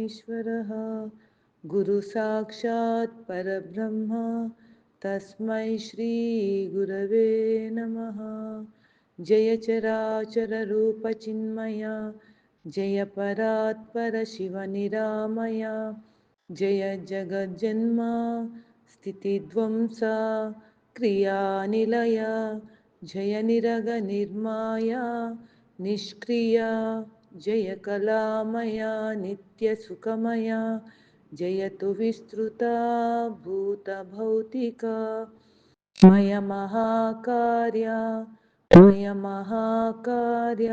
परमेश्वरः गुरु साक्षात् परब्रह्म तस्मै श्री गुरवे नमः। जय चराचर रूप चिन्मय जय परात्पर शिव निरामय जय जगज्जन्म स्थितिध्वंस क्रियानिलय जय निरग निर्माय निष्क्रिय जय कलामय नित्य सुखमय जयतु विस्तृता भूतभौतिका मय महाकार्य मय महाकार्य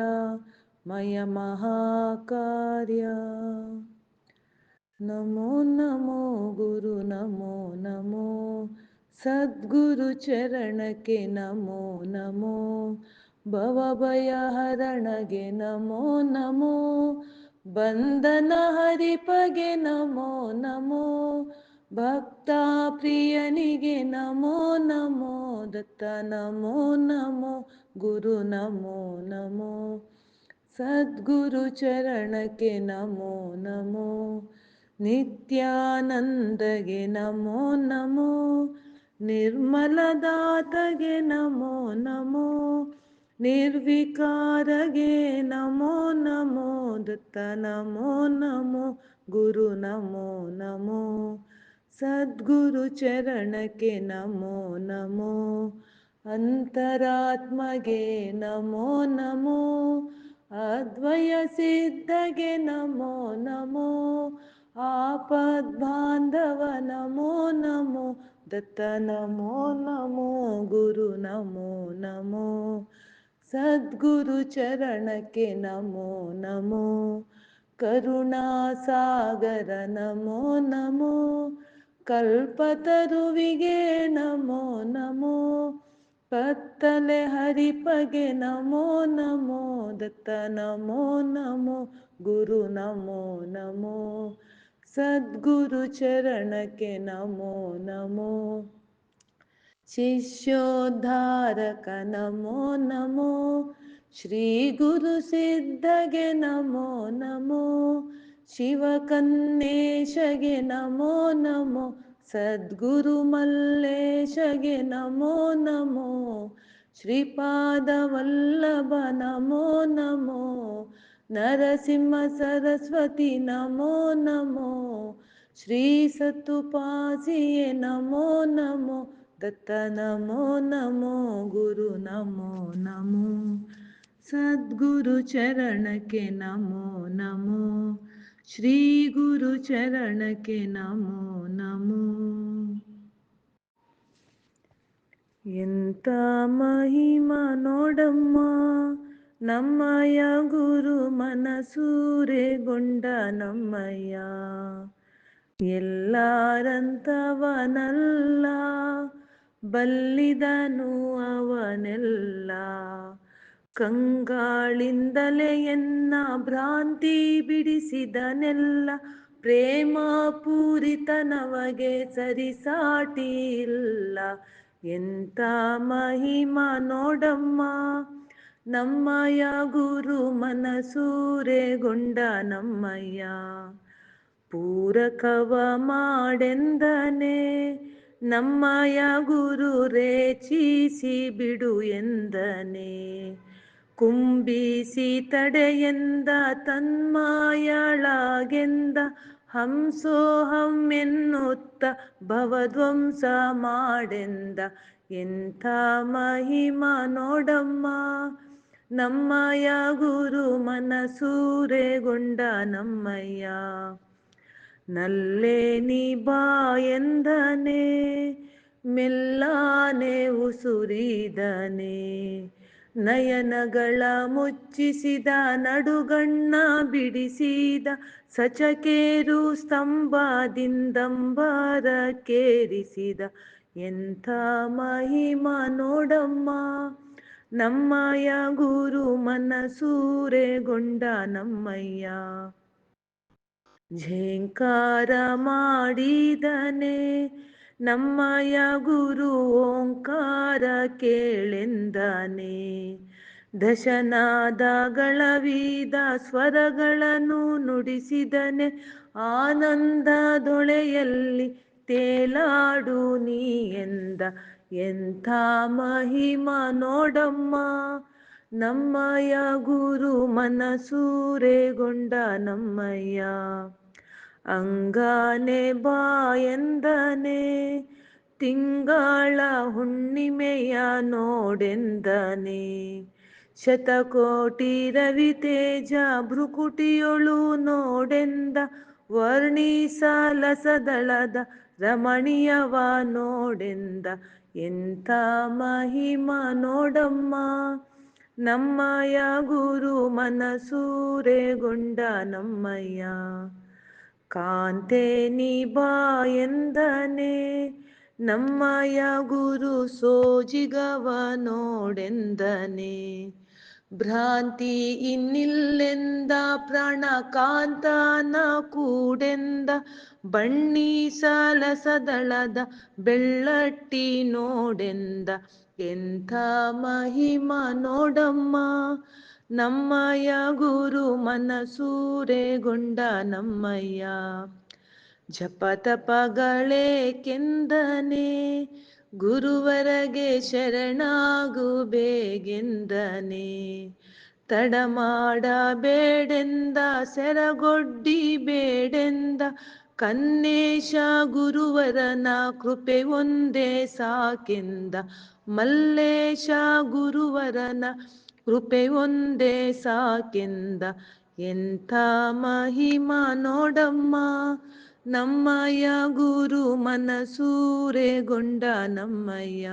मय महाकार्य। नमो नमो गुरु नमो नमो सद्गुरु चरण के नमो नमो भवभय हरणगे नमो नमो बंधन हरिपगे नमो नमो भक्ता प्रियनिगे नमो नमो दत्त नमो नमो गुरु नमो नमो सद्गुरु चरण के नमो नमो नित्यानंदगे नमो नमो निर्मलदातगे नमो नमो निर्विकारगे नमो नमो दत्त नमो नमो गुरु नमो नमो सद्गुरु चरण के नमो नमो अंतरात्ಮಗೆ नमो नमो अद्वय सिद्धगे नमो नमो आपद्बांधव नमो नमो दत्त नमो नमो गुरु नमो नमो सद्गुरु चरण के नमो नमो करुणा सागर नमो नमो कल्पतरुविगे नमो नमो पत्तले हरिपगे नमो नमो दत्त नमो नमो गुरु नमो नमो सद्गुरु चरण के नमो नमो शिष्योद्धारक नमो नमो श्री गुरु सिद्धगे नमो नमो शिवकन्नेशगे नमो नमो सद्गुरु मल्लेशगे नमो नमो श्रीपादवल्लभ नमो नमो नरसिंह सरस्वती नमो नमो श्री सतुपासिये नमो नमो दत्त नमो नमो गुरु नमो नमो सद्गुरु चरण के नमो नमो श्री गुरु चरण के नमो नमो। ಎಂತ ಮಹಿಮ ನೋಡಮ್ಮ ನಮ್ಮಯ್ಯ ಗುರು ಮನಸೂರೆಗೊಂಡ ನಮ್ಮಯ್ಯ ಎಲ್ಲಾರಂತವನಲ್ಲ ಬಲ್ಲಿದನು ಅವನೆಲ್ಲ ಕಂಗಾಳಿಂದಲೇ ಎನ್ನ ಭ್ರಾಂತಿ ಬಿಡಿಸಿದನೆಲ್ಲ ಪ್ರೇಮ ಪೂರಿತನವಗೆ ಸರಿಸಾಟಿ ಇಲ್ಲ ಎಂತ ಮಹಿಮ ನೋಡಮ್ಮ ನಮ್ಮಯ್ಯ ಗುರು ಮನಸೂರೆಗೊಂಡ ನಮ್ಮಯ್ಯ ಪೂರಕವ ಮಾಡೆಂದನೆ ನಮ್ಮಯ್ಯ ಗುರು ರೇಚಿಸಿ ಬಿಡು ಎಂದನೆ ಕುಂಬಿಸಿ ತಡೆಯೆಂದ ತನ್ಮಾಯಳಾಗೆಂದ ಹಂಸೋಹಂ ಎನ್ನುತ್ತ ಭವಧ್ವಂಸ ಮಾಡೆಂದ ಎಂಥ ಮಹಿಮ ನೋಡಮ್ಮ ನಮ್ಮಯ್ಯ ಗುರು ಮನಸೂರೆಗೊಂಡ ನಮ್ಮಯ್ಯ ನಲ್ಲೇ ನೀ ಬಾ ಎಂದನೆ ಮೆಲ್ಲಾನೆ ಉಸುರಿದನೆ ನಯನಗಳ ಮುಚ್ಚಿಸಿದ ನಡುಗಣ್ಣ ಬಿಡಿಸಿದ ಸಚಕೇರು ಸ್ತಂಭದಿಂದಂಬರಕ್ಕೇರಿಸಿದ ಎಂಥ ಮಹಿಮ ನೋಡಮ್ಮ ನಮ್ಮಯ್ಯ ಗುರು ಮನಸೂರೆಗೊಂಡ ನಮ್ಮಯ್ಯ ಝೇಂಕಾರ ಮಾಡಿದನೆ ನಮ್ಮಯ್ಯ ಗುರು ಓಂಕಾರ ಕೇಳೆಂದನೆ ದಶನಾದಗಳವೀದ ಸ್ವರಗಳನ್ನು ನುಡಿಸಿದನೆ, ಆನಂದದೊಳೆಯಲ್ಲಿ ತೇಲಾಡು ನೀ ಎಂದ. ಎಂಥ ಮಹಿಮ ನೋಡಮ್ಮ ನಮ್ಮಯ್ಯ ಗುರು ಮನಸೂರೆಗೊಂಡ ನಮ್ಮಯ್ಯ. ಅಂಗಾನೆ ಬಾ ಎಂದನೆ, ತಿಂಗಳ ಹುಣ್ಣಿಮೆಯ ನೋಡೆಂದನೆ. ಶತಕೋಟಿ ರವಿ ತೇಜ ಭ್ರುಕುಟಿಯೊಳು ನೋಡೆಂದ. ವರ್ಣಿಸಲಸದಳದ ರಮಣೀಯವ ನೋಡೆಂದ. ಎಂಥ ಮಹಿಮ ನೋಡಮ್ಮ ನಮ್ಮಯ್ಯ ಗುರು ಮನಸೂರೆಗೊಂಡ ನಮ್ಮಯ್ಯ. ಕಾಂತೆ ನೀ ಬಾ ಎಂದನೆ, ನಮ್ಮಯ್ಯ ಗುರು ಸೋಜಿಗವ ನೋಡೆಂದನೆ. ಭ್ರಾಂತಿ ಇನ್ನಿಲ್ಲೆಂದ, ಪ್ರಾಣಕಾಂತನ ಕೂಡೆಂದ. ಬಣ್ಣಿಸಲಸದಳದ ಬೆಳ್ಳಟ್ಟಿ ನೋಡೆಂದ. ಎಂಥ ಮಹಿಮ ನೋಡಮ್ಮ ನಮ್ಮಯ್ಯ ಗುರು ಮನಸೂರೆಗೊಂಡ ನಮ್ಮಯ್ಯ. ಜಪತಪಗಳೇಕೆಂದನೆ, ಗುರುವರಗೆ ಶರಣಾಗು ಬೇಗೆಂದನೆ. ತಡ ಮಾಡಬೇಡೆಂದ, ಸೆರಗೊಡ್ಡಿ ಬೇಡೆಂದ. ಕನ್ನೇಶ ಗುರುವರನ ಕೃಪೆ ಒಂದೇ ಸಾಕೆಂದ. ಮಲ್ಲೇಶ ಗುರುವರನ ಕೃಪೆ ಒಂದೇ ಸಾಕೆಂದ. ಎಂಥ ಮಹಿಮ ನೋಡಮ್ಮ ನಮ್ಮಯ್ಯ ಗುರು ಮನಸೂರೆಗೊಂಡ ನಮ್ಮಯ್ಯ.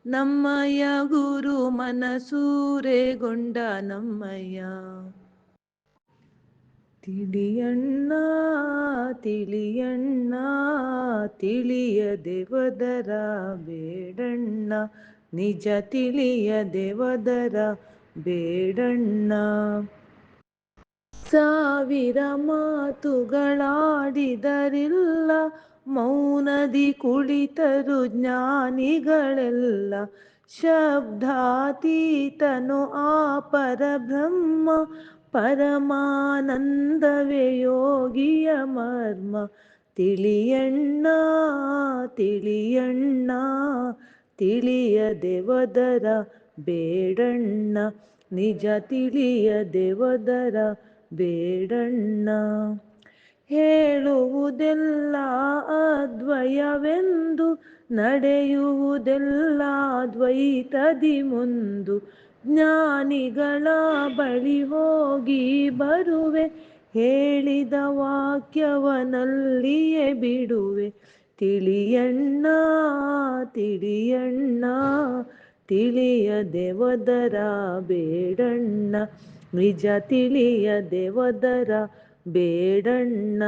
ನಮ್ಮಯ್ಯ ಗುರು ಮನಸೂರೆಗೊಂಡ ನಮ್ಮಯ್ಯ. ತಿಳಿಯಣ್ಣ ತಿಳಿಯಣ್ಣ ತಿಳಿಯದೆ ವದರ ಬೇಡಣ್ಣ. ನಿಜ ತಿಳಿಯದೆ ವದರ ಬೇಡಣ್ಣ. ಸಾವಿರ ಮಾತುಗಳಾಡಿದರಿಲ್ಲ, ಮೌನದಿ ಕುಳಿತರು ಜ್ಞಾನಿಗಳೆಲ್ಲ. ಶಬ್ದಾತೀತನು ಆ ಪರಬ್ರಹ್ಮ, ಪರಮಾನಂದವೇ ಯೋಗಿಯ ಮರ್ಮ. ತಿಳಿಯಣ್ಣ ತಿಳಿಯಣ್ಣ ತಿಳಿಯದೆ ವದರ ಬೇಡಣ್ಣ. ನಿಜ ತಿಳಿಯದೆ ವದರ ಬೇಡಣ್ಣ. ಹೇಳುವುದೆಲ್ಲ ಅದ್ವಯವೆಂದು, ನಡೆಯುವುದೆಲ್ಲ ದ್ವೈತದಿ ಮುಂದು. ಜ್ಞಾನಿಗಳ ಬಳಿ ಹೋಗಿ ಬರುವೆ, ಹೇಳಿದ ವಾಕ್ಯವನಲ್ಲಿಯೇ ಬಿಡುವೆ. ತಿಳಿಯಣ್ಣ ತಿಳಿಯಣ್ಣ ತಿಳಿಯದೆ ವದರ ಬೇಡಣ್ಣ. ನಿಜ ತಿಳಿಯದೆ ವದರ ಬೇಡಣ್ಣ.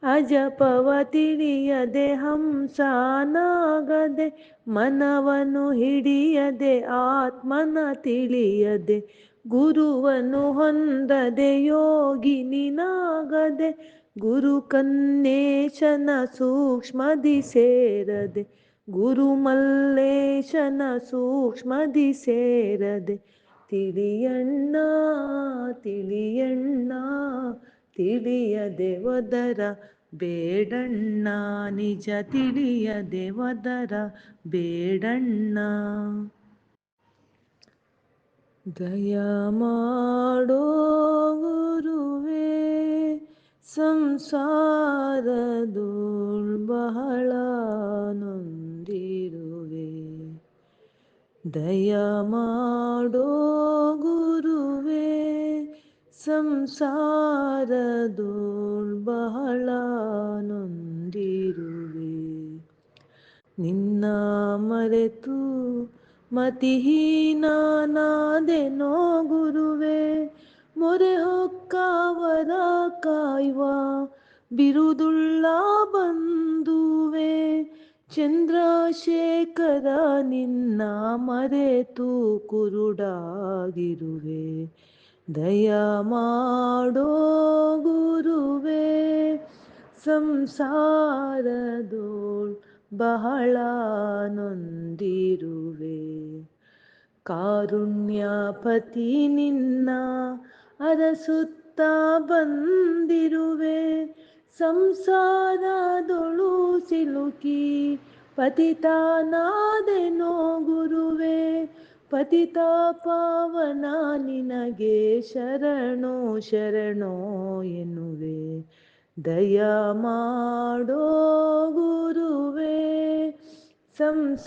ಅಜಪವ ತಿಳಿಯದೆ ಹಂಸನಾಗದೆ, ಮನವನ್ನು ಹಿಡಿಯದೆ ಆತ್ಮನ ತಿಳಿಯದೆ. ಗುರುವನ್ನು ಹೊಂದದೆ ಯೋಗಿನಿನಾಗದೆ, ಗುರು ಕನ್ನೇಶನ ಸೂಕ್ಷ್ಮದಿ ಸೇರದೆ. ಗುರು ಮಲ್ಲೇಶನ ಸೂಕ್ಷ್ಮದಿ ಸೇರದೆ. ತಿಳಿಯಣ್ಣ ತಿಳಿಯಣ್ಣ ತಿಳಿಯದೆ ವದರ ಬೇಡಣ್ಣ. ನಿಜ ತಿಳಿಯದೆ ವದರ ಬೇಡಣ್ಣ. ದಯ ಮಾಡೋ ಗುರುವೇ, ಸಂಸಾರದೋಳ್ ಬಹಳ ನೊಂದಿರುವೆ. ದಯ ಮಾಡೋ ಗುರುವೇ, ಸಂಸಾರದೋಳ್ ಬಹಳ ನೊಂದಿರುವೆ. ನಿನ್ನ ಮರೆತು ಮತಿಹೀನಾದೆನೋ ಗುರುವೇ, ಮೊರೆ ಹೊಕ್ಕವರ ಕಾಯುವ ಬಿರುದುಳ್ಳ ಬಂಧುವೆ. ಚಂದ್ರಶೇಖರ ನಿನ್ನ ಮರೆತು ಕುರುಡಾಗಿರುವೆ. ದಯ ಮಾಡೋ ಗುರುವೇ, ಸಂಸಾರದೋಳ್ ಬಹಳ ನೊಂದಿರುವೆ. ಕಾರುಣ್ಯಪತಿ ನಿನ್ನ ಅರಸುತ್ತ ಬಂದಿರುವೆ, ಸಂಸಾರದೊಳು ಸಿಲುಕಿ ಪತಿತನಾದೆನೋ ಗುರುವೆ. ಪತಿತ ಪಾವನ ನಿನಗೆ ಶರಣೋ ಶರಣೋ ಎನ್ನುವೆ. ದಯ ಮಾಡೋ ಗುರುವೆ, ಸಂಸಾರದೋಳ್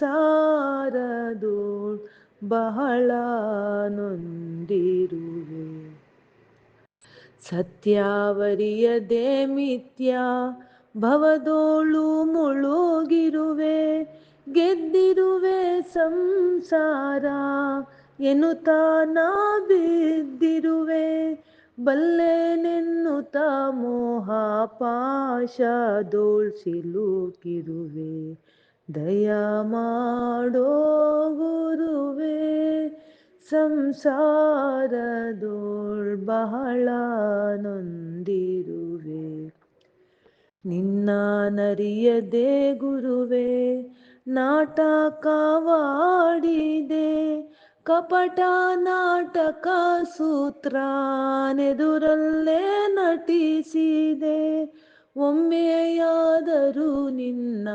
ಬಹಳ ನೊಂದಿರುವೆ. ಸತ್ಯವರಿಯದೆ ಮಿಥ್ಯಾ ಭವದೋಳು ಮುಳುಗಿರುವೆ, ಗೆದ್ದಿರುವೆ ಸಂಸಾರ ಎನ್ನುತ್ತ ನಾ ಬಿದ್ದಿರುವೆ. ಬಲ್ಲೆನೆನ್ನುತ್ತ ಮೋಹ ಪಾಶದೋಳ್ ಸಿಲುಕಿರುವೆ. ದಯ ಮಾಡೋ ಗುರುವೆ, ಸಂಸಾರದೋಳ್ ಬಹಳ ನೊಂದಿರುವೆ. ನಿನ್ನ ನರಿಯದೆ ಗುರುವೆ ನಾಟಕವಾಡಿದೆ, ಕಪಟ ನಾಟಕ ಸೂತ್ರನೆದುರಲ್ಲೇ ನಟಿಸಿದೆ. ಒಮ್ಮೆಯಾದರೂ ನಿನ್ನ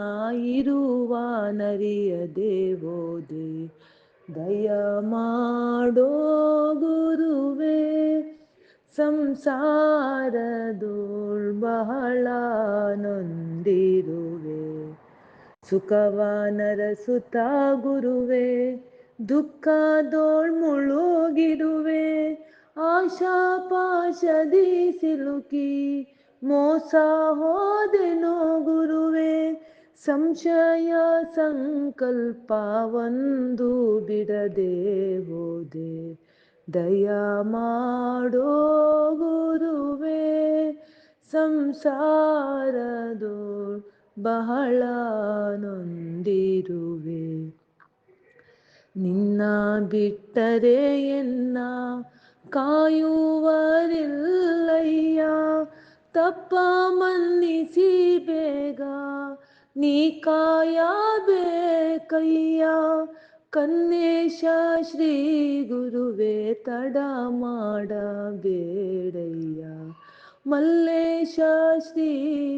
ಇರುವ ನರಿಯದೆ ಹೋದೆ. ದಯ ಮಾಡೋ ಗುರುವೆ, ಸಂಸಾರದೋಳ್ ಬಹಳ ನೊಂದಿರುವೆ. ಸುಖವ ನರಸುತ್ತ ಗುರುವೆ ದುಃಖದೋಳ್ ಮುಳುಗಿರುವೆ. ಆಶಾ ಪಾಶದಿ ಸಿಲುಕಿ ಮೋಸ ಹೋದೆನೋ ಗುರುವೆ. ಸಂಶಯ ಸಂಕಲ್ಪ ಒಂದು ಬಿಡದೆ ಹೋದೆ. ದಯ ಮಾಡೋ ಗುರುವೆ, ಸಂಸಾರದೋಳ್ ಬಹಳ ನೊಂದಿರುವೆ. ನಿನ್ನ ಬಿಟ್ಟರೆ ಎನ್ನ ಕಾಯುವರಿಲ್ಲಯ್ಯ, ತಪ್ಪ ಮನ್ನಿಸಿ ಬೇಗ ನೀ ಕಾಯಬೇಕಯ್ಯ. ಕನ್ನೇಶ ಶ್ರೀ ಗುರುವೆ ತಡ ಮಾಡಬೇಡಯ್ಯ. ಮಲ್ಲೇಶ ಶ್ರೀ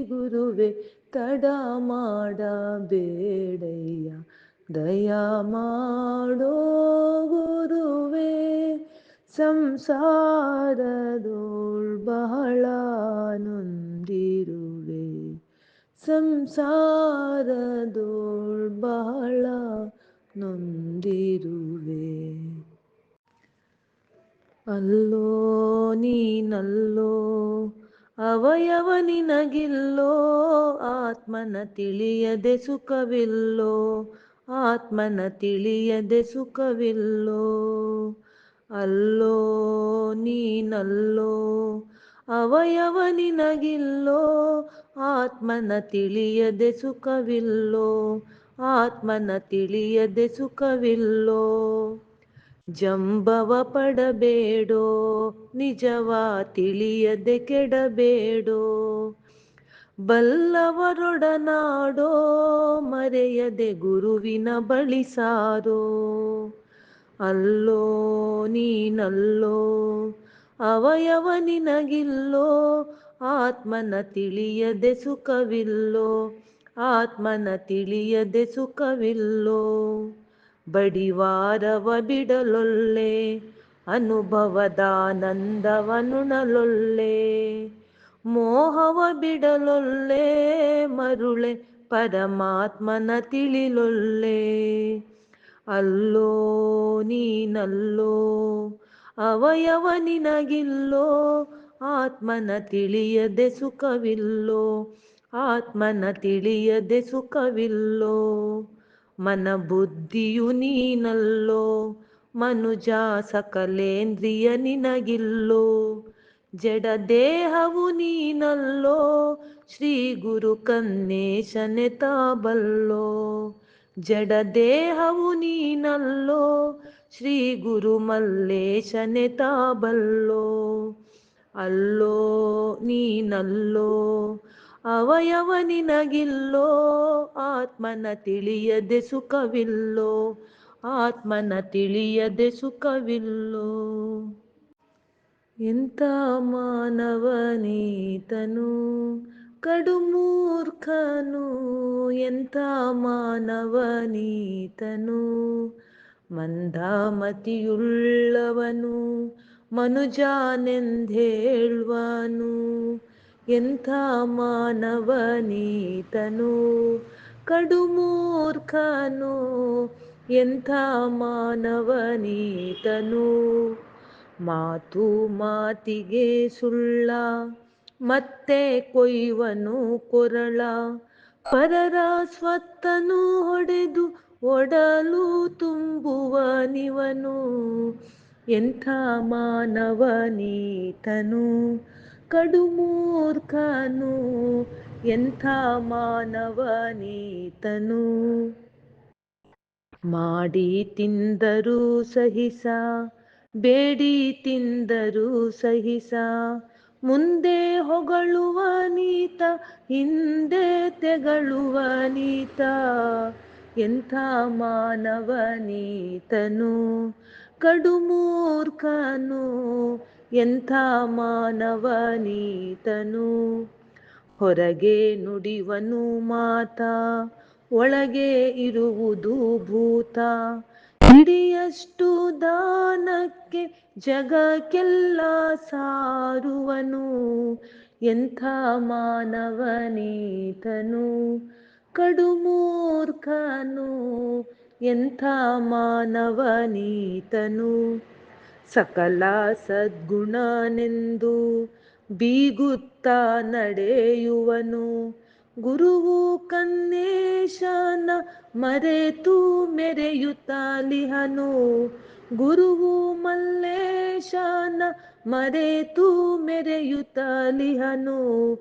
ಗುರುವೆ ತಡ ಮಾಡಬೇಡಯ್ಯ. ದಯ ಮಾಡೋ ಗುರುವೆ, ಸಂಸಾರದೋಳ್ ಬಹಳ ನೊಂದಿರುವೆ. ಸಂಸಾರದೋಳ್ ಬಹಳ ನೊಂದಿರುವೆ. ಅಲ್ಲೋ ನೀನಲ್ಲೋ ಅವಯವ ನಿನಗಿಲ್ಲೋ, ಆತ್ಮನ ತಿಳಿಯದೆ ಸುಖವಿಲ್ಲೋ, ಆತ್ಮನ ತಿಳಿಯದೆ ಸುಖವಿಲ್ಲೋ. ಅಲ್ಲೋ ನೀನಲ್ಲೋ ಅವಯವ ನಿನಗಿಲ್ಲೋ, ಆತ್ಮನ ತಿಳಿಯದೆ ಸುಖವಿಲ್ಲೋ, ಆತ್ಮನ ತಿಳಿಯದೆ ಸುಖವಿಲ್ಲೋ. ಜಂಬವ ಪಡಬೇಡೋ ನಿಜವ ತಿಳಿಯದೆ ಕೆಡಬೇಡೋ, ಬಲ್ಲವರೊಡನಾಡೋ ಮರೆಯದೆ ಗುರುವಿನ ಬಳಿ ಸಾರೋ. ಅಲ್ಲೋ ನೀನಲ್ಲೋ ಅವಯವ ನಿನಗಿಲ್ಲೋ, ಆತ್ಮನ ತಿಳಿಯದೆ ಸುಖವಿಲ್ಲೋ, ಆತ್ಮನ ತಿಳಿಯದೆ ಸುಖವಿಲ್ಲೋ. ಬಡಿವಾರವ ಬಿಡಲೊಲ್ಲೆ ಅನುಭವದಾನಂದವನುಣಲೊಲ್ಲೆ, ಮೋಹವ ಬಿಡಲೊಲ್ಲೆ ಮರುಳೆ ಪರಮಾತ್ಮನ ತಿಳಿಲೊಲ್ಲೆ. ಅಲ್ಲೋ ನೀನಲ್ಲೋ ಅವಯವ ನಿನಗಿಲ್ಲೋ, ಆತ್ಮನ ತಿಳಿಯದೆ ಸುಖವಿಲ್ಲೋ, ಆತ್ಮನ ತಿಳಿಯದೆ ಸುಖವಿಲ್ಲೋ. ಮನ ಬುದ್ಧಿಯು ನೀನಲ್ಲೋ ಮನುಜ ಸಕಲೇಂದ್ರಿಯ ನಿನಗಿಲ್ಲೋ, ಜಡ ದೇಹವು ನೀನಲ್ಲೋ ಶ್ರೀ ಗುರು ಕನ್ನೇಶನೆ ತಾಬಲ್ಲೋ. ಜಡ ದೇಹವು ನೀನಲ್ಲೋ ಶ್ರೀ ಗುರು ಮಲ್ಲೇಶನೆ ತಾಬಲ್ಲೋ. ಅಲ್ಲೋ ನೀನಲ್ಲೋ ಅವಯವ ನಿನಗಿಲ್ಲೋ, ಆತ್ಮನ ತಿಳಿಯದೆ ಸುಖವಿಲ್ಲೋ, ಆತ್ಮನ ತಿಳಿಯದೆ ಸುಖವಿಲ್ಲೋ. ಎಂಥ ಮಾನವನೀತನು ಕಡುಮೂರ್ಖನು, ಎಂಥ ಮಾನವನೀತನು ಮಂದಮತಿಯುಳ್ಳವನು ಮನುಜನೆಂದೇಳುವನು. ಎಂಥ ಮಾನವನೀತನು ಕಡುಮೂರ್ಖನು, ಎಂಥ ಮಾನವನೀತನು ಮಾತು ಮಾತಿಗೆ ಸುಳ್ಳ ಮತ್ತೆ ಕೊಯ್ವನು ಕೊರಳ. ಪರರ ಸ್ವತ್ತನು ಹೊಡೆದು ಒಡಲು ತುಂಬುವನಿವನು. ಎಂಥ ಮಾನವನೀತನು ಕಡುಮೂರ್ಖನು, ಎಂಥ ಮಾನವನೀತನು ಮಾಡಿ ತಿಂದರು ಸಹಿಸ ಬೇಡಿ ತಿಂದರು ಸಹಿಸ. ಮುಂದೆ ಹೊಗಳುವ ನೀತ ಹಿಂದೆ ತೆಗಳುವ ನೀತ. ಎಂಥ ಮಾನವನೀತನು ಕಡುಮೂರ್ಖನು, ಎಂಥ ಮಾನವನೀತನು ಹೊರಗೆ ನುಡಿವನು ಮಾತ ಒಳಗೆ ಇರುವುದು ಭೂತ. ಹಿಡಿಯಷ್ಟು ದಾನಕ್ಕೆ ಜಗಕ್ಕೆಲ್ಲ ಸಾರುವನು. ಎಂಥ ಮಾನವನೀತನು ಕಡುಮೂರ್ಖನು, ಎಂಥ ಮಾನವನೀತನು ಸಕಲ ಸದ್ಗುಣನೆಂದು ಬೀಗುತ್ತಾ ನಡೆಯುವನು. ಗುರುವು ಕನ್ನೇಶನ ಮರೆತು ಮೆರೆಯುತ್ತಲಿಹನು. ಗುರುವು ಮಲ್ಲೇಶನ ಮರೆತು ಮೆರೆಯುತ್ತಲಿಹನು.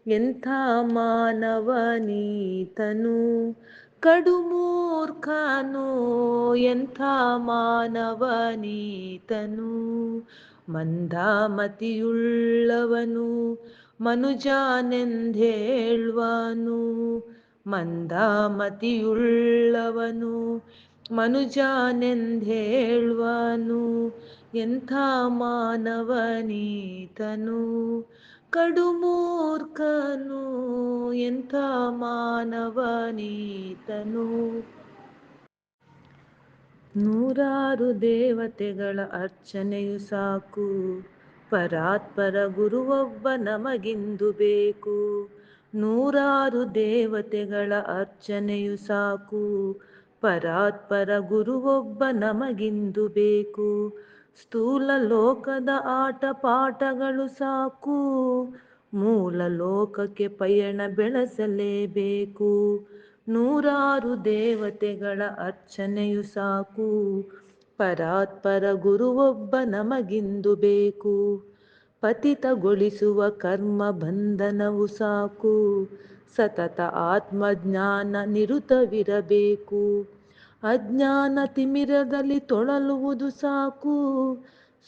ಎಂಥ ಮಾನವನೀತನು ಕಡುಮೂರ್ಖನು, ಎಂಥ ಮಾನವನೀತನು ಮಂದಮತಿಯುಳ್ಳವನು ಮನುಜನೆಂದೇಳುವನು. ಮಂದಮತಿಯುಳ್ಳವನು ಮನುಜನೆಂದೇಳುವನು. ಎಂಥ ಮಾನವನೀತನು ಕಡುಮೂರ್ಖನು, ಎಂಥ ಮಾನವನೀತನು. ನೂರಾರು ದೇವತೆಗಳ ಅರ್ಚನೆಯು ಸಾಕು, ಪರಾತ್ಪರ ಗುರುವೊಬ್ಬ ನಮಗಿಂದು ಬೇಕು. ನೂರಾರು ದೇವತೆಗಳ ಅರ್ಚನೆಯು ಸಾಕು, ಪರಾತ್ಪರ ಗುರುವೊಬ್ಬ ನಮಗಿಂದು ಬೇಕು. ಸ್ಥೂಲ ಲೋಕದ ಆಟ ಪಾಠಗಳು ಸಾಕು, ಮೂಲ ಲೋಕಕ್ಕೆ ಪಯಣ ಬೆಳೆಸಲೇಬೇಕು. ನೂರಾರು ದೇವತೆಗಳ ಅರ್ಚನೆಯು ಸಾಕು, ಪರಾತ್ಪರ ಗುರುವೊಬ್ಬ ನಮಗಿಂದು ಬೇಕು. ಪತಿತಗೊಳಿಸುವ ಕರ್ಮ ಬಂಧನವು ಸಾಕು, ಸತತ ಆತ್ಮಜ್ಞಾನ ನಿರುತವಿರಬೇಕು. ಅಜ್ಞಾನ ತಿಮಿರದಲ್ಲಿ ತೊಳಲುವುದು ಸಾಕು,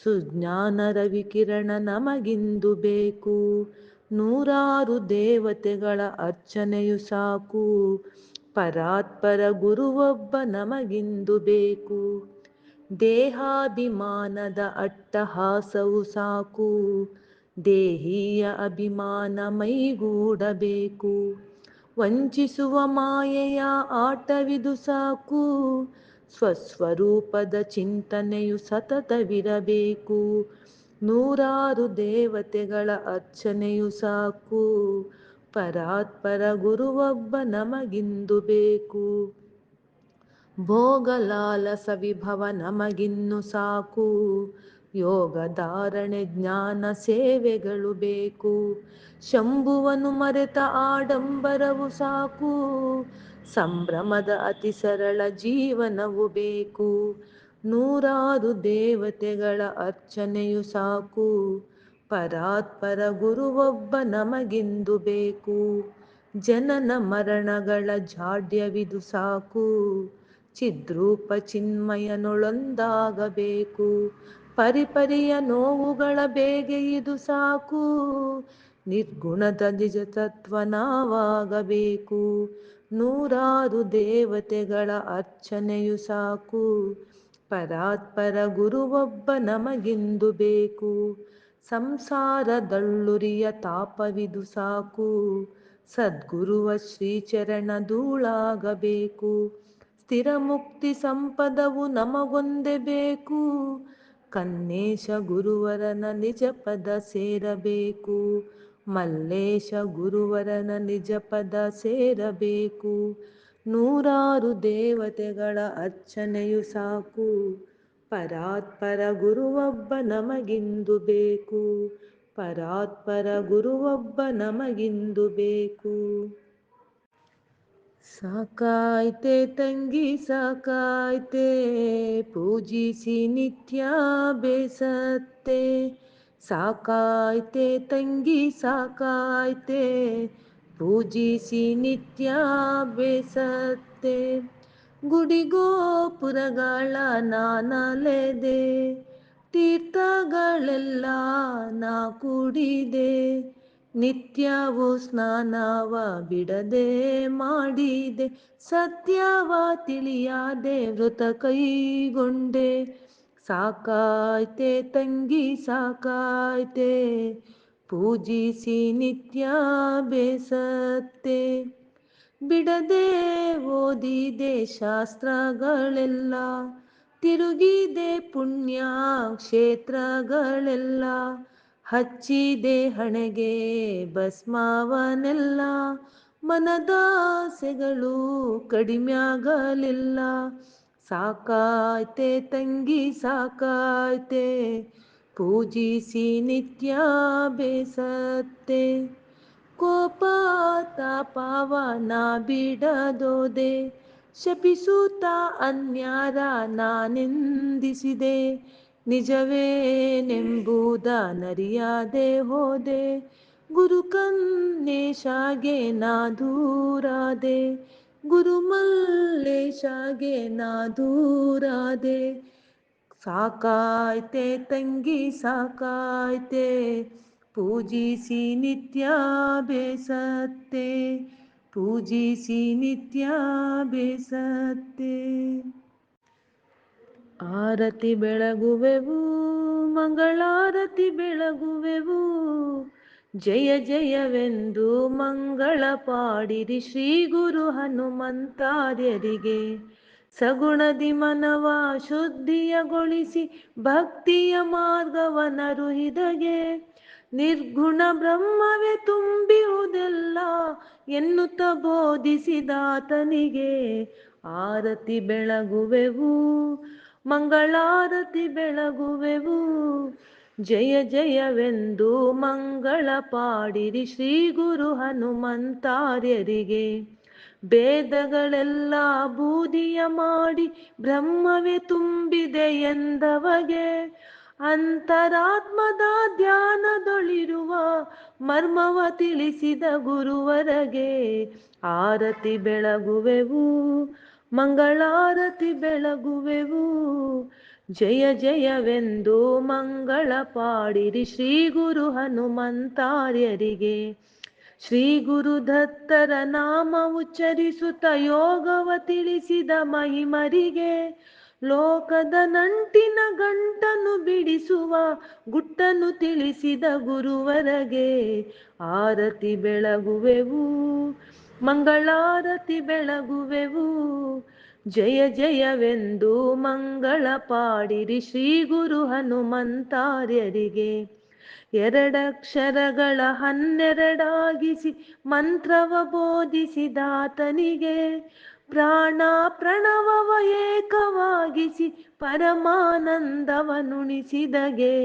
ಸುಜ್ಞಾನ ರವಿಕಿರಣ ನಮಗಿಂದು ಬೇಕು. ನೂರಾರು ದೇವತೆಗಳ ಅರ್ಚನೆಯು ಸಾಕು, ಪರಾತ್ಪರ ಗುರುವೊಬ್ಬ ನಮಗಿಂದು ಬೇಕು. ದೇಹಾಭಿಮಾನದ ಅಟ್ಟಹಾಸವು ಸಾಕು, ದೇಹಿಯ ಅಭಿಮಾನ ಮೈಗೂಡಬೇಕು. ವಂಚಿಸುವ ಮಾಯೆಯ ಆಟವಿದು ಸಾಕು, ಸ್ವಸ್ವರೂಪದ ಚಿಂತನೆಯು ಸತತವಿರಬೇಕು. ನೂರಾರು ದೇವತೆಗಳ ಅರ್ಚನೆಯು ಸಾಕು, ಪರಾತ್ಪರ ಗುರುವೊಬ್ಬ ನಮಗಿಂದು ಬೇಕು. ಭೋಗಲಾಲಸ ವಿಭವ ನಮಗಿನ್ನು ಸಾಕು, ಯೋಗ ಧಾರಣೆ ಜ್ಞಾನ ಸೇವೆಗಳು ಬೇಕು. ಶಂಭುವನು ಮರೆತ ಆಡಂಬರವು ಸಾಕು, ಸಂಭ್ರಮದ ಅತಿ ಸರಳ ಜೀವನವು ಬೇಕು. ನೂರಾರು ದೇವತೆಗಳ ಅರ್ಚನೆಯು ಸಾಕು, ಪರಾತ್ಪರ ಗುರುವೊಬ್ಬ ನಮಗಿಂದು ಬೇಕು. ಜನನ ಮರಣಗಳ ಜಾಡ್ಯವಿದು ಸಾಕು, ಚಿದ್ರೂಪ ಚಿನ್ಮಯನೊಳೊಂದಾಗಬೇಕು. ಪರಿಪರಿಯ ನೋವುಗಳ ಬೇಗೆ ಇದು ಸಾಕು, ನಿರ್ಗುಣದ ನಿಜ ತತ್ವ ನಾವಾಗಬೇಕು. ನೂರಾರು ದೇವತೆಗಳ ಅರ್ಚನೆಯು ಸಾಕು, ಪರಾತ್ಪರ ಗುರುವೊಬ್ಬ ನಮಗಿಂದು ಬೇಕು. ಸಂಸಾರದಳ್ಳುರಿಯ ತಾಪವಿದು ಸಾಕು, ಸದ್ಗುರುವ ಶ್ರೀಚರಣ ಧೂಳಾಗಬೇಕು. ಸ್ಥಿರ ಮುಕ್ತಿ ಸಂಪದವು ನಮಗೊಂದೇ ಬೇಕು, ಕನ್ನೇಶ ಗುರುವರನ ನಿಜ ಪದ ಸೇರಬೇಕು. ಮಲ್ಲೇಶ ಗುರುವರನ ನಿಜ ಪದ ಸೇರಬೇಕು. ನೂರಾರು ದೇವತೆಗಳ ಅರ್ಚನೆಯು ಸಾಕು, ಪರಾತ್ಪರ ಗುರುವೊಬ್ಬ ನಮಗಿಂದು ಬೇಕು. ಪರಾತ್ಪರ ಗುರುವೊಬ್ಬ ನಮಗಿಂದು ಬೇಕು. ಸಾಕಾಯ್ತೆ ತಂಗಿ ಸಾಕಾಯ್ತೆ, ಪೂಜಿಸಿ ನಿತ್ಯ ಬೇಸತ್ತೆ. ಸಾಕಾಯ್ತೆ ತಂಗಿ ಸಾಕಾಯ್ತೆ, ಪೂಜಿಸಿ ನಿತ್ಯ ಬೇಸತ್ತೆ. ಗುಡಿಗೋಪುರಗಳ ನಾನಲೆದೆ, ತೀರ್ಥಗಳೆಲ್ಲ ನಾ ಕುಡಿದೆ. ನಿತ್ಯವೂ ಸ್ನಾನವ ಬಿಡದೆ ಮಾಡಿದೆ, ಸತ್ಯವ ತಿಳಿಯದೆ ವೃತ ಕೈಗೊಂಡೆ. ಸಾಕಾಯ್ತೆ ತಂಗಿ ಸಾಕಾಯ್ತೆ, ಪೂಜಿಸಿ ನಿತ್ಯ ಬೇಸತ್ತೆ. ಬಿಡದೆ ಓದಿದೆ ಶಾಸ್ತ್ರಗಳೆಲ್ಲ, ತಿರುಗಿದೆ ಪುಣ್ಯ ಕ್ಷೇತ್ರಗಳೆಲ್ಲ. ಹಚ್ಚಿದೆ ಹಣೆಗೆ ಭಸ್ಮವನೆಲ್ಲ, ಮನದಾಸೆಗಳು ಕಡಿಮೆಯಾಗಲಿಲ್ಲ. ಸಾಕಾಯ್ತೆ ತಂಗಿ ಸಾಕಾಯ್ತೆ, ಪೂಜಿಸಿ ನಿತ್ಯ ಬೇಸತ್ತೆ. ಕೋಪ ತಾಪವ ನಾ ಬಿಡದೋದೆ, ಶಪಿಸುತ್ತ ಅನ್ಯಾರ ನಾನೆಂದಿಸಿದೆ. ನಿಜವೇನೆಂಬುದ ನರಿಯದೆ ಹೋದೆ, ಗುರು ಕನ್ನೇಶಗೆ ನಾ ದೂರಾದೆ. ಗುರು ಮಲ್ಲೇಶಗೆ ನಾ ದೂರಾದೆ. ಸಾಕಾಯ್ತೆ ತಂಗಿ ಸಾಕಾಯ್ತೆ, ಪೂಜಿಸಿ ನಿತ್ಯ ಬೇಸತ್ತೆ. ಪೂಜಿಸಿ ನಿತ್ಯ ಬೇಸತ್ತೆ. ಆರತಿ ಬೆಳಗುವೆವು ಮಂಗಳಾರತಿ ಬೆಳಗುವೆವು, ಜಯ ಜಯವೆಂದು ಮಂಗಳ ಪಾಡಿರಿ ಶ್ರೀ ಗುರು ಹನುಮಂತಾರ್ಯರಿಗೆ. ಸಗುಣದಿ ಮನವ ಶುದ್ಧಿಯಗೊಳಿಸಿ ಭಕ್ತಿಯ ಮಾರ್ಗವನರುಹಿದಗೆ. ನಿರ್ಗುಣ ಬ್ರಹ್ಮವೇ ತುಂಬಿಯುವುದೆಲ್ಲ ಎನ್ನುತ್ತ ಬೋಧಿಸಿದಾತನಿಗೆ. ಆರತಿ ಬೆಳಗುವೆವು ಮಂಗಳಾರತಿ ಬೆಳಗುವೆವು, ಜಯ ಜಯವೆಂದು ಮಂಗಳ ಪಾಡಿರಿ ಶ್ರೀ ಗುರು ಹನುಮಂತಾರ್ಯರಿಗೆ. ಭೇದಗಳೆಲ್ಲ ಬೂದಿಯ ಮಾಡಿ ಬ್ರಹ್ಮವೇ ತುಂಬಿದೆ ಎಂದವಗೆ. ಅಂತರಾತ್ಮದ ಧ್ಯಾನದೊಳಿರುವ ಮರ್ಮವ ತಿಳಿಸಿದ ಗುರುವರಗೆ. ಆರತಿ ಬೆಳಗುವೆವು ಮಂಗಳಾರತಿ ಬೆಳಗುವೆವು, ಜಯ ಜಯವೆಂದು ಮಂಗಳ ಪಾಡಿರಿ ಶ್ರೀ ಗುರು ಹನುಮಂತಾರ್ಯರಿಗೆ. ಶ್ರೀ ಗುರುದತ್ತರ ನಾಮ ಉಚ್ಚರಿಸುತ್ತ ಯೋಗವ ತಿಳಿಸಿದ ಮಹಿಮರಿಗೆ. ಲೋಕದ ನಂಟಿನ ಗಂಟನ್ನು ಬಿಡಿಸುವ ಗುಟ್ಟನ್ನು ತಿಳಿಸಿದ ಗುರುವರಗೆ. ಆರತಿ ಬೆಳಗುವೆವು ಮಂಗಳಾರತಿ ಬೆಳಗುವೆವು, ಜಯ ಜಯವೆಂದು ಮಂಗಳ ಪಾಡಿರಿ ಶ್ರೀ ಗುರು ಹನುಮಂತಾರ್ಯರಿಗೆ. ಎರಡಕ್ಷರಗಳ 12 ಮಂತ್ರವ ಬೋಧಿಸಿದಾತನಿಗೆ. ಪ್ರಾಣ ಪ್ರಣವವ ಏಕವಾಗಿಸಿ ಪರಮಾನಂದವನುಣಿಸಿದಗೆ.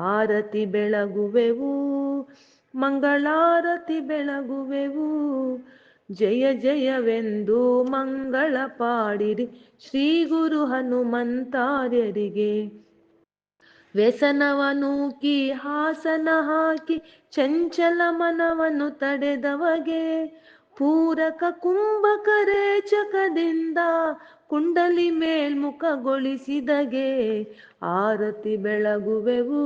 ಆರತಿ ಬೆಳಗುವೆವು ಮಂಗಳಾರತಿ ಬೆಳಗುವೆವು, ಜಯ ಜಯವೆಂದು ಮಂಗಳ ಪಾಡಿರಿ ಶ್ರೀ ಗುರು ಹನುಮಂತಾರ್ಯರಿಗೆ. ವ್ಯಸನವ ನೂಕಿ ಹಾಸನ ಹಾಕಿ ಚಂಚಲ ಮನವನ್ನು ತಡೆದವಗೆ. ಪೂರಕ ಕುಂಭಕ ರೇಚಕದಿಂದ ಕುಂಡಲಿ ಮೇಲ್ಮುಖಗೊಳಿಸಿದಗೆ. ಆರತಿ ಬೆಳಗುವೆವು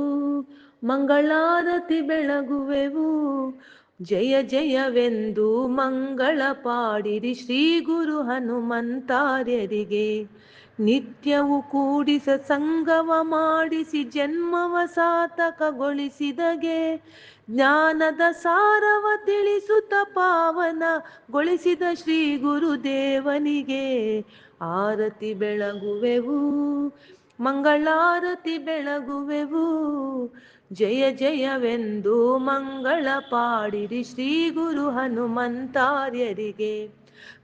ಮಂಗಳಾರತಿ ಬೆಳಗುವೆವು, ಜಯ ಜಯವೆಂದು ಮಂಗಳ ಪಾಡಿರಿ ಶ್ರೀ ಗುರು ಹನುಮಂತಾರ್ಯರಿಗೆ. ನಿತ್ಯವು ಕೂಡಿಸ ಸಂಗವ ಮಾಡಿಸಿ ಜನ್ಮವ ಸಾರ್ಥಕಗೊಳಿಸಿದಗೆ. ಜ್ಞಾನದ ಸಾರವ ತಿಳಿಸುತ್ತ ಪಾವನಗೊಳಿಸಿದ ಶ್ರೀ ಗುರುದೇವನಿಗೆ ಆರತಿ ಬೆಳಗುವೆವು, ಮಂಗಳಾರತಿ ಬೆಳಗುವೆವು. ಜಯ ಜಯವೆಂದು ಮಂಗಳ ಪಾಡಿರಿ ಶ್ರೀ ಗುರು ಹನುಮಂತಾರ್ಯರಿಗೆ.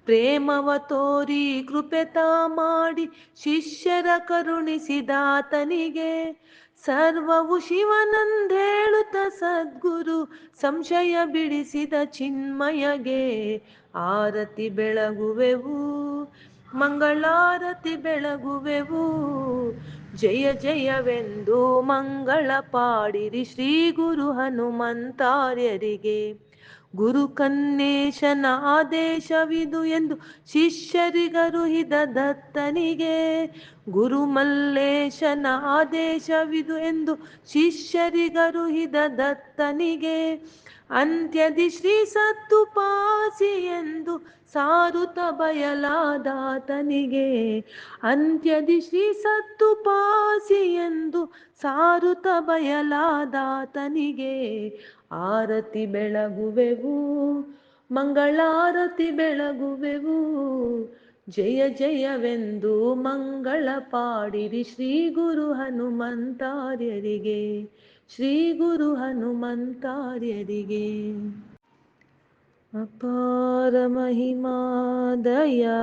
ಪ್ರೇಮವ ತೋರಿ ಕೃಪೆತ ಮಾಡಿ ಶಿಷ್ಯರ ಕರುಣಿಸಿದಾತನಿಗೆ. ಸರ್ವವು ಶಿವನಂದೇಳುತ್ತ ಸದ್ಗುರು ಸಂಶಯ ಬಿಡಿಸಿದ ಚಿನ್ಮಯಗೆ ಆರತಿ ಬೆಳಗುವೆವು, ಮಂಗಳಾರತಿ ಬೆಳಗುವೆವು. ಜಯ ಜಯವೆಂದು ಮಂಗಳ ಪಾಡಿರಿ ಶ್ರೀ ಗುರು ಹನುಮಂತಾರ್ಯರಿಗೆ. ಗುರು ಕನ್ನೇಶನ ಆದೇಶವಿದು ಎಂದು ಶಿಷ್ಯರಿಗರುಹಿದ ದತ್ತನಿಗೆ. ಗುರು ಮಲ್ಲೇಶನ ಆದೇಶವಿದು ಎಂದು ಶಿಷ್ಯರಿಗರುಹಿದ ದತ್ತನಿಗೆ. ಅಂತ್ಯದಿ ಶ್ರೀ ಸತ್ತುಪಾಸಿ ಎಂದು ಸಾರುತ್ತ ಬಯಲಾದಾತನಿಗೆ. ಅಂತ್ಯದಿ ಶ್ರೀ ಸತ್ತುಪಾಸಿ ಎಂದು ಸಾರುತ್ತ ಬಯಲಾದಾತನಿಗೆ ಆರತಿ ಬೆಳಗುವೆವು, ಮಂಗಳಾರತಿ ಬೆಳಗುವೆವು. ಜಯ ಜಯವೆಂದು ಮಂಗಳ ಪಾಡಿರಿ ಶ್ರೀ ಗುರು ಹನುಮಂತಾರ್ಯರಿಗೆ, ಶ್ರೀ ಗುರು ಹನುಮಂತಾರ್ಯರಿಗೆ. ಅಪಾರ ಮಹಿಮಾ ದಯಾ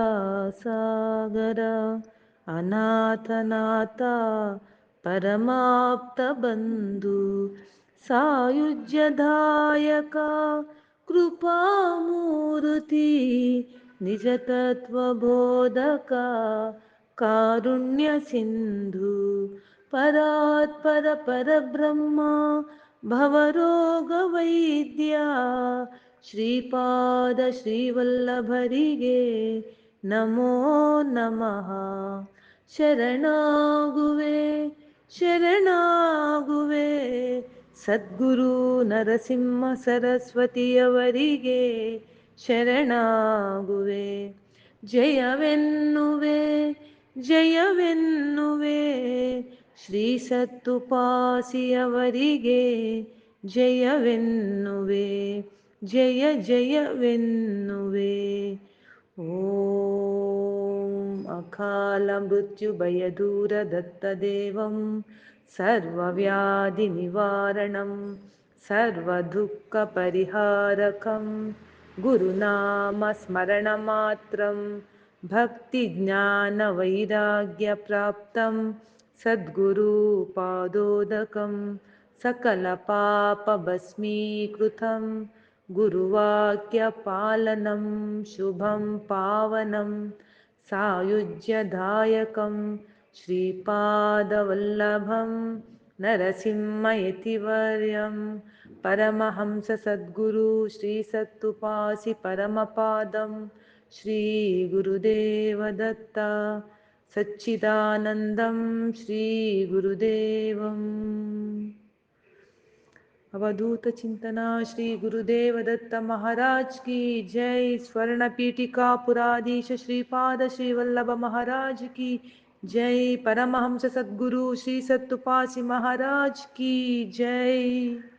ಸಾಗರ ಅನಾಥನಾಥ ಪರಮಾಪ್ತ ಬಂಧು ಸಾಯುಜ್ಯದಾಯಕ ಕೃಪಾಮೂರ್ತಿ ನಿಜ ತತ್ವಬೋಧಕ ಕಾರುಣ್ಯ ಸಿಂಧು ಪರಾತ್ಪರ ಪರಬ್ರಹ್ಮ ಭವರೋಗ ವೈದ್ಯ ಶ್ರೀಪಾದ ಶ್ರೀವಲ್ಲಭರಿಗೆ ನಮೋ ನಮಃ. ಶರಣಾಗುವೆ ಶರಣಾಗುವೆ ಸದ್ಗುರು ನರಸಿಂಹ ಸರಸ್ವತಿಯವರಿಗೆ ಶರಣಾಗುವೆ. ಜಯವೆನ್ನುವೆ ಜಯವೆನ್ನುವೆ ಶ್ರೀ ಸತ್ತುಪಾಸಿಯವರಿಗೆ ಜಯವೆನ್ನುವೆ, ಜಯ ಜಯವೆನ್ನುವೆ. ಓಂ ಅಕಾಲ ಮೃತ್ಯು ಭಯದೂರ ದತ್ತದೇವಂ ಸರ್ವವ್ಯಾಧಿ ನಿವಾರಣಂ ಸರ್ವದುಃಖ ಪರಿಹಾರಕಂ ಗುರುನಾಮ ಸ್ಮರಣ ಮಾತ್ರಂ ಭಕ್ತಿ ಜ್ಞಾನ ವೈರಾಗ್ಯ ಪ್ರಾಪ್ತಂ ಸದ್ಗುರು ಪಾದೋದಕಂ ಸಕಲ ಪಾಪ ಭಸ್ಮೀಕೃತಂ ಗುರುವಾಕ್ಯ ಪಾಲನಂ ಶುಭಂ ಪಾವನಂ ಸಾಯುಜ್ಯದಾಯಕಂ ಶ್ರೀಪಾದವಲ್ಲಭಂ ನರಸಿಂಹಯತಿವರ್ಯಂ ಪರಮಹಂಸ ಸದ್ಗುರು ಶ್ರೀ ಸತ್ತುಪಾಸಿ ಪರಮಪಾದಂ ಶ್ರೀ ಗುರುದೇವ ದತ್ತ ಸಚ್ಚಿದಾನಂದಂ ಶ್ರೀ ಗುರುದೇವಂ. अवधूत चिंतना श्री गुरुदेव दत्त महाराज की जय. स्वर्ण पीठिका पुराधीश श्रीपाद श्री वल्लभ महाराज की जय. परमहंस सद्गुरु श्री सत्तुपासी महाराज की जय.